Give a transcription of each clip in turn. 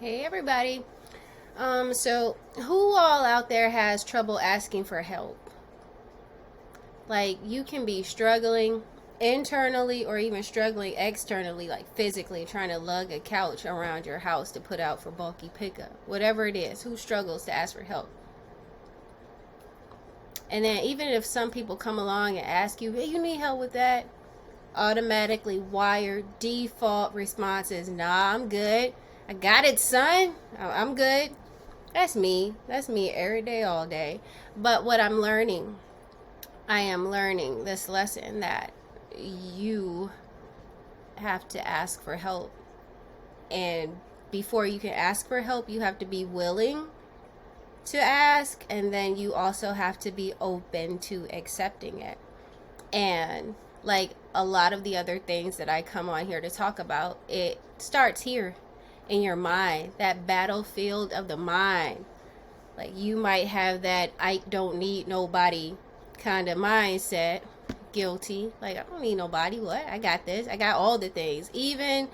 Hey everybody. So who all out there has trouble asking for help? Like you can be struggling internally or even struggling externally, like physically trying to lug a couch around your house to put out for bulky pickup. Whatever it is, who struggles to ask for help? And then even if some people come along and ask you, hey, you need help with that, automatically wired default response is, nah, I'm good. I got it, son. I'm good. That's me. That's me every day, all day. But what I'm learning, I am learning this lesson that you have to ask for help. And before you can ask for help, you have to be willing to ask. And then you also have to be open to accepting it. And like a lot of the other things that I come on here to talk about, it starts here in your mind, that battlefield of the mind. Like you might have that I don't need nobody kind of mindset, guilty. Like I don't need nobody. What? I got this. I got all the things. Even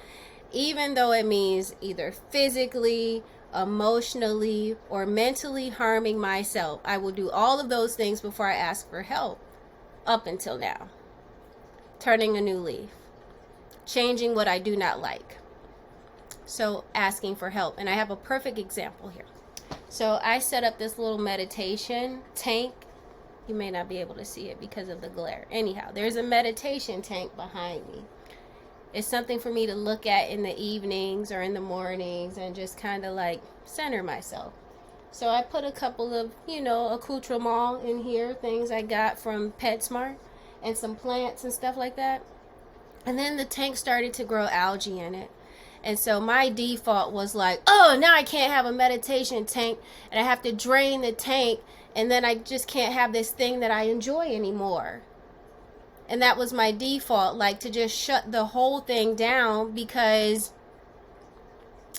though it means either physically, emotionally, or mentally harming myself, I will do all of those things before I ask for help. Up until now. Turning a new leaf. Changing what I do not like. So asking for help. And I have a perfect example here. So I set up this little meditation tank. You may not be able to see it because of the glare. Anyhow, there's a meditation tank behind me. It's something for me to look at in the evenings or in the mornings and just kind of like center myself. So I put a couple of, accoutrements in here, things I got from PetSmart, and some plants and stuff like that. And then the tank started to grow algae in it. And so my default was like, oh, now I can't have a meditation tank and I have to drain the tank and then I just can't have this thing that I enjoy anymore. And that was my default, like to just shut the whole thing down because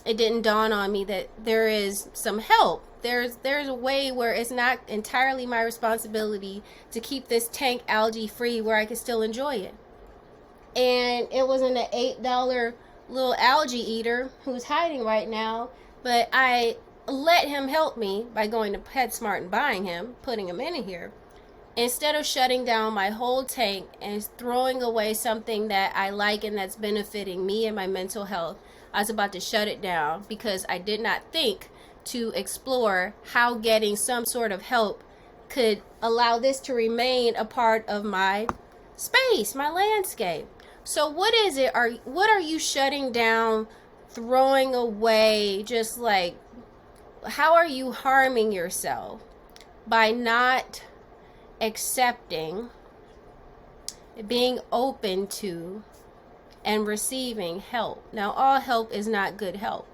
it didn't dawn on me that there is some help. There's a way where it's not entirely my responsibility to keep this tank algae free where I can still enjoy it. And it wasn't an $8 little algae eater who's hiding right now, but I let him help me by going to PetSmart and buying him, putting him in here, instead of shutting down my whole tank and throwing away something that I like and that's benefiting me and my mental health. I was about to shut it down because I did not think to explore how getting some sort of help could allow this to remain a part of my space, my landscape. So what is it? What are you shutting down, throwing away? Just like, how are you harming yourself by not accepting, being open to, and receiving help? Now, all help is not good help.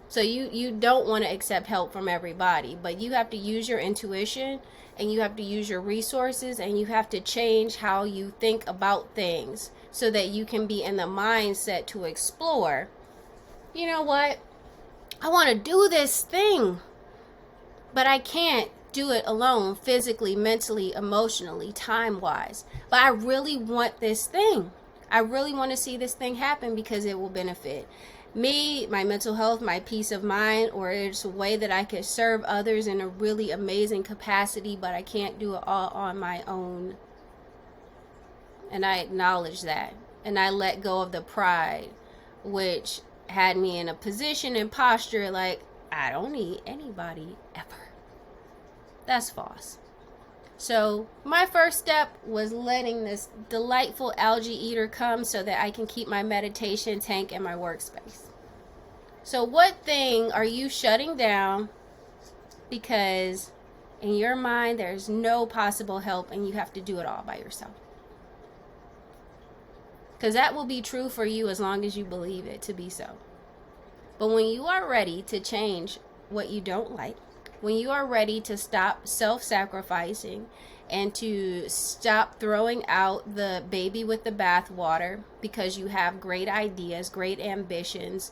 So you don't want to accept help from everybody, but you have to use your intuition and you have to use your resources and you have to change how you think about things so that you can be in the mindset to explore. You know what? I want to do this thing, but I can't do it alone, physically, mentally, emotionally, time-wise. But I really want this thing. I really want to see this thing happen because it will benefit me, my mental health, my peace of mind, or it's a way that I can serve others in a really amazing capacity, but I can't do it all on my own. And I acknowledge that. And I let go of the pride, which had me in a position and posture like, I don't need anybody ever. That's false. So my first step was letting this delightful algae eater come so that I can keep my meditation tank in my workspace. So what thing are you shutting down because in your mind there's no possible help and you have to do it all by yourself? Because that will be true for you as long as you believe it to be so. But when you are ready to change what you don't like, when you are ready to stop self-sacrificing and to stop throwing out the baby with the bathwater because you have great ideas, great ambitions,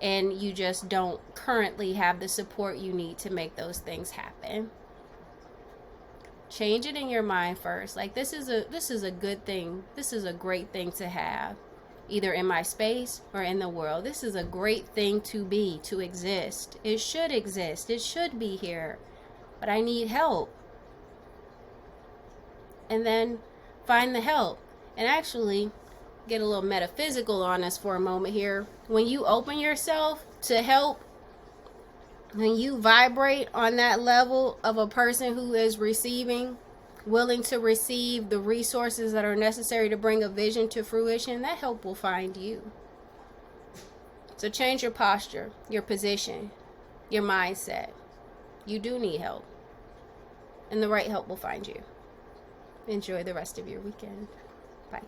and you just don't currently have the support you need to make those things happen. Change it in your mind first. Like this is a good thing. This is a great thing to have. either in my space or in the world. This is a great thing to be, to exist. It should exist. It should be here. But I need help. And then find the help. And actually get a little metaphysical on us for a moment here. When you open yourself to help, when you vibrate on that level of a person who is receiving, willing to receive the resources that are necessary to bring a vision to fruition, that help will find you. So change your posture, your position, your mindset. You do need help. And the right help will find you. Enjoy the rest of your weekend. Bye.